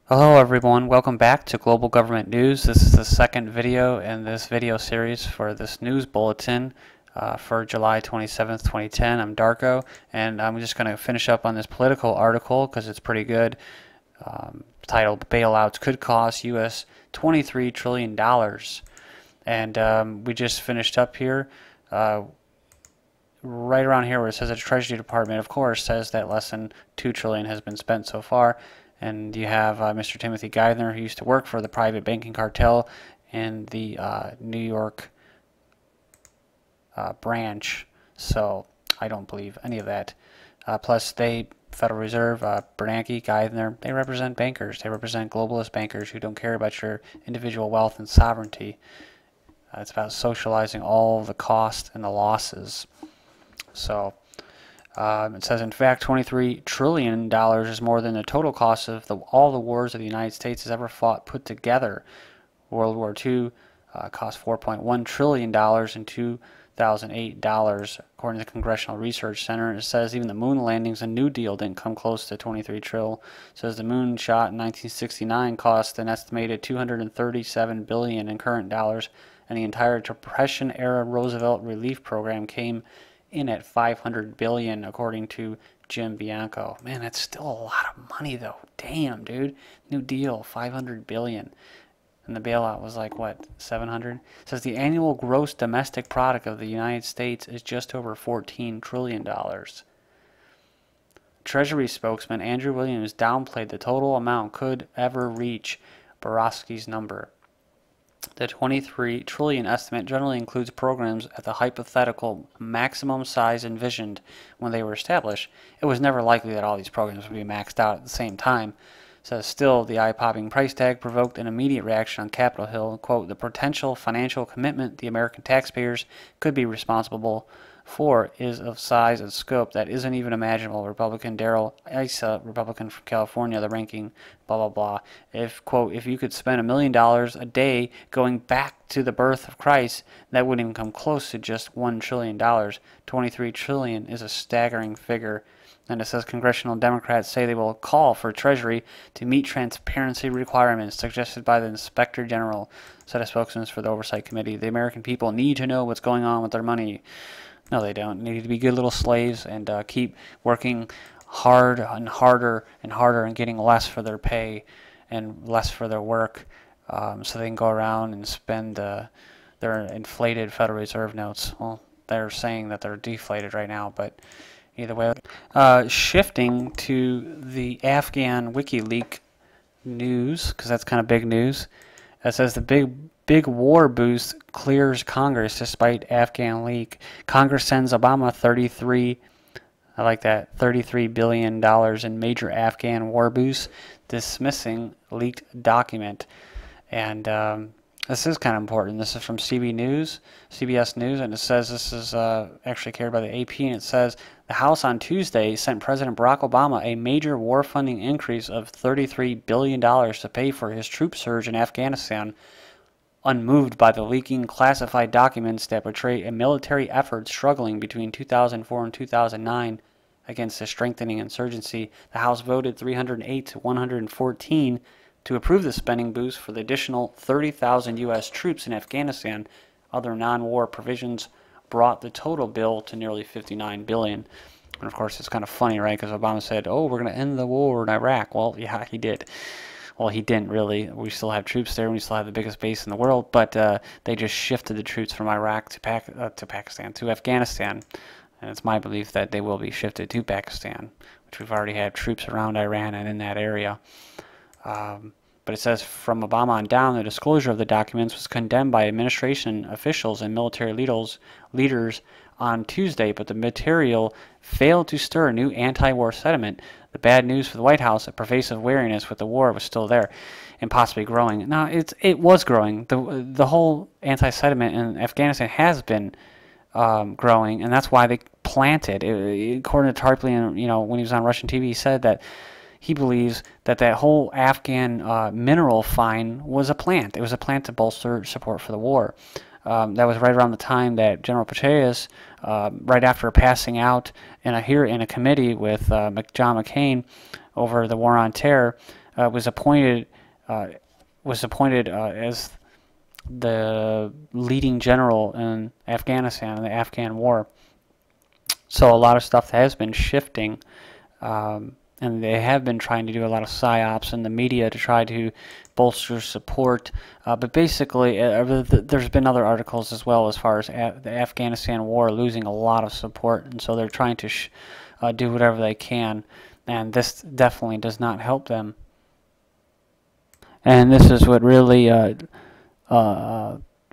Hello everyone, welcome back to Global Government News. This is the second video in this video series for this news bulletin for July 27th, 2010. I'm Darko, and I'm just going to finish up on this political article because it's pretty good, titled Bailouts Could Cost U.S. $23 Trillion. And we just finished up here, right around here where it says the Treasury Department, of course, says that less than $2 trillion has been spent so far. And you have Mr. Timothy Geithner, who used to work for the private banking cartel in the New York branch. So I don't believe any of that. Plus, Federal Reserve, Bernanke, Geithner, they represent bankers. They represent globalist bankers who don't care about your individual wealth and sovereignty. It's about socializing all the cost and the losses. So it says, in fact, $23 trillion is more than the total cost of all the wars that the United States has ever fought put together. World War II cost $4.1 trillion in 2008 dollars, according to the Congressional Research Center. It says even the moon landings and New Deal didn't come close to 23 trillion. It says the moon shot in 1969 cost an estimated $237 billion in current dollars, and the entire Depression-era Roosevelt relief program came in at $500 billion, according to Jim Bianco. Man, that's still a lot of money, though. Damn, dude. New Deal, $500 billion. And the bailout was like, what, 700? It says the annual gross domestic product of the United States is just over $14 trillion. Treasury spokesman Andrew Williams downplayed the total amount could ever reach Borowski's number. The $23 trillion estimate generally includes programs at the hypothetical maximum size envisioned when they were established. It was never likely that all these programs would be maxed out at the same time. Says still, the eye-popping price tag provoked an immediate reaction on Capitol Hill. Quote, the potential financial commitment the American taxpayers could be responsible for is of size and scope that isn't even imaginable. Republican Darrell Issa, Republican from California, the ranking, blah, blah, blah. If, quote, if you could spend $1 million a day going back to the birth of Christ, that wouldn't even come close to just $1 trillion. $23 trillion is a staggering figure. And it says congressional Democrats say they will call for Treasury to meet transparency requirements suggested by the Inspector General, said a spokesman for the Oversight Committee. The American people need to know what's going on with their money. No, they don't. They need to be good little slaves and keep working hard and harder and getting less for their pay and less for their work, so they can go around and spend their inflated Federal Reserve notes. Well, they're saying that they're deflated right now, but either way. Shifting to the Afghan Wikileaks news, because that's kind of big news. It says the big war boost clears Congress despite Afghan leak. Congress sends Obama $33 billion in major Afghan war boost, dismissing leaked document. And this is kind of important. This is from CBS News, and it says this is actually carried by the AP, and it says the House on Tuesday sent President Barack Obama a major war funding increase of $33 billion to pay for his troop surge in Afghanistan, unmoved by the leaking classified documents that portray a military effort struggling between 2004 and 2009 against a strengthening insurgency. The House voted 308 to 114 to approve the spending boost for the additional 30,000 U.S. troops in Afghanistan. Other non-war provisions brought the total bill to nearly $59 billion. And of course, it's kind of funny, right? Because Obama said, oh, we're going to end the war in Iraq. Well, yeah, he did. Well, he didn't really. We still have troops there, and we still have the biggest base in the world, but they just shifted the troops from Iraq to Afghanistan. And it's my belief that they will be shifted to Pakistan, which we've already had troops around Iran and in that area. But it says from Obama on down, the disclosure of the documents was condemned by administration officials and military leaders on Tuesday, but the material failed to stir new anti-war sentiment. The bad news for the White House, a pervasive wariness with the war, was still there and possibly growing. Now, it was growing. The whole anti-sentiment in Afghanistan has been growing, and that's why they planted. According to Tarpley, when he was on Russian TV, he said that he believes that that whole Afghan mineral find was a plant. It was a plant to bolster support for the war. That was right around the time that General Petraeus, right after passing out in a committee with John McCain over the war on terror, was appointed as the leading general in Afghanistan in the Afghan war. So a lot of stuff has been shifting, and they have been trying to do a lot of psyops in the media to try to bolster support. But basically, there's been other articles as well as far as the Afghanistan war losing a lot of support, and so they're trying to do whatever they can, and this definitely does not help them. And this is what really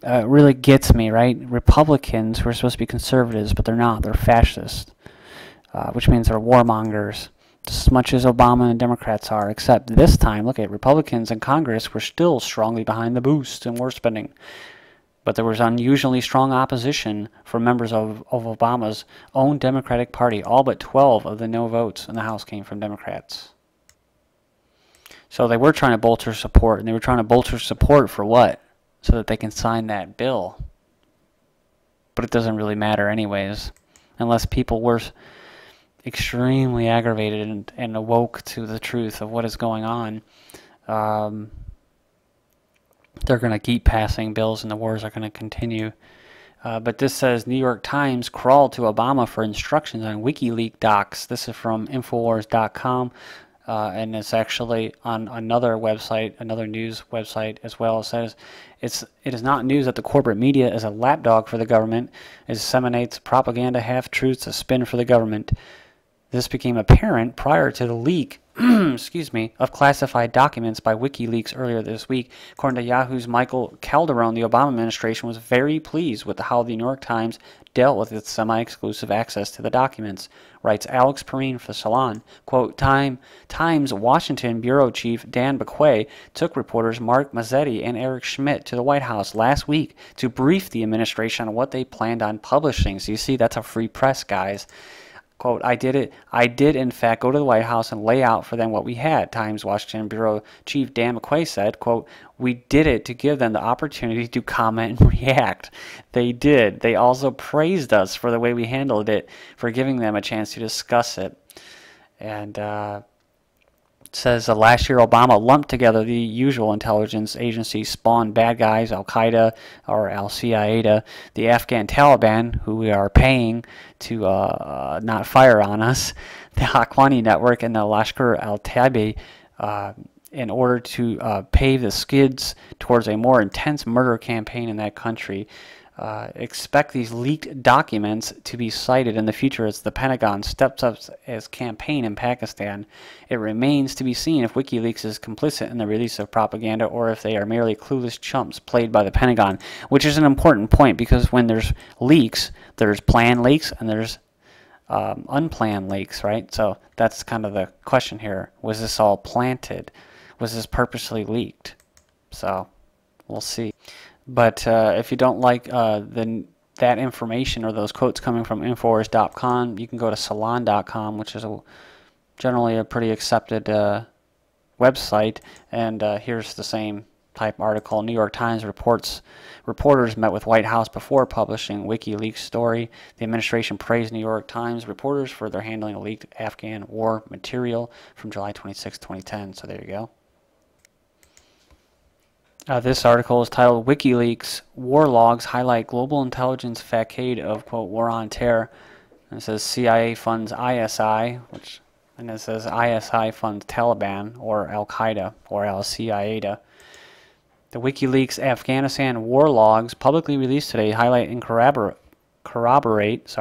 really gets me, right? Republicans who are supposed to be conservatives, but they're not. They're fascists, which means they're warmongers, just as much as Obama and Democrats are, except this time, look at Republicans in Congress were still strongly behind the boost in war spending. But there was unusually strong opposition from members of Obama's own Democratic Party. All but 12 of the no votes in the House came from Democrats. So they were trying to bolster support, and they were trying to bolster support for what? So that they can sign that bill. But it doesn't really matter anyways, unless people were extremely aggravated and awoke to the truth of what is going on. They're going to keep passing bills, and the wars are going to continue. But this says New York Times crawled to Obama for instructions on Wikileaks Docs. This is from Infowars.com. And it's actually on another website, another news website as well. It says it is not news that the corporate media is a lapdog for the government. It disseminates propaganda, half-truths, a spin for the government. This became apparent prior to the leak excuse me, of classified documents by WikiLeaks earlier this week. According to Yahoo's Michael Calderon, the Obama administration was very pleased with how the New York Times dealt with its semi-exclusive access to the documents, writes Alex Perrine for Salon. Quote, Times Washington Bureau Chief Dan Baquet took reporters Mark Mazzetti and Eric Schmidt to the White House last week to brief the administration on what they planned on publishing. So you see, that's a free press, guys. Quote, I did in fact go to the White House and lay out for them what we had, Times Washington Bureau Chief Dan McQuay said. Quote, we did it to give them the opportunity to comment and react. They did. They also praised us for the way we handled it, for giving them a chance to discuss it. And it says last year Obama lumped together the usual intelligence agencies spawned bad guys, Al-Qaeda or Al-Qaeda, the Afghan Taliban, who we are paying to not fire on us, the Haqqani network, and the Lashkar al-Taiba in order to pave the skids towards a more intense murder campaign in that country. Expect these leaked documents to be cited in the future as the Pentagon steps up its campaign in Pakistan. It remains to be seen if WikiLeaks is complicit in the release of propaganda or if they are merely clueless chumps played by the Pentagon, which is an important point because when there's leaks, there's planned leaks and there's unplanned leaks, right? So that's kind of the question here. Was this all planted? Was this purposely leaked? So we'll see. But if you don't like that information or those quotes coming from Infowars.com, you can go to Salon.com, which is generally a pretty accepted website. And here's the same type article. New York Times reporters met with White House before publishing WikiLeaks story. The administration praised New York Times reporters for their handling of leaked Afghan war material from July 26, 2010. So there you go. This article is titled WikiLeaks War Logs Highlight Global Intelligence Facade of, quote, War on Terror. And it says CIA funds ISI, and it says ISI funds Taliban or Al-Qaeda or Al-Qaeda. The WikiLeaks Afghanistan war logs publicly released today highlight and corroborate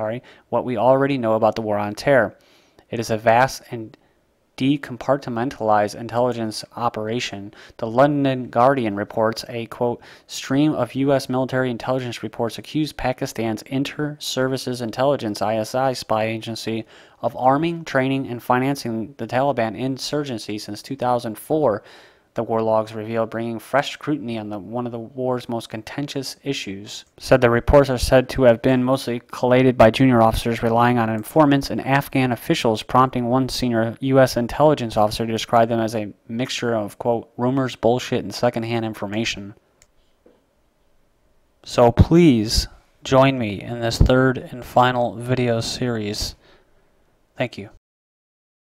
what we already know about the War on Terror. It is a vast and decompartmentalized intelligence operation. The London Guardian reports a, quote, stream of U.S. military intelligence reports accused Pakistan's Inter-Services Intelligence ISI spy agency of arming, training, and financing the Taliban insurgency since 2004. The war logs revealed bringing fresh scrutiny on one of the war's most contentious issues. Said the reports are said to have been mostly collated by junior officers relying on informants and Afghan officials, prompting one senior U.S. intelligence officer to describe them as a mixture of, quote, rumors, bullshit, and secondhand information. So please join me in this third and final video series. Thank you.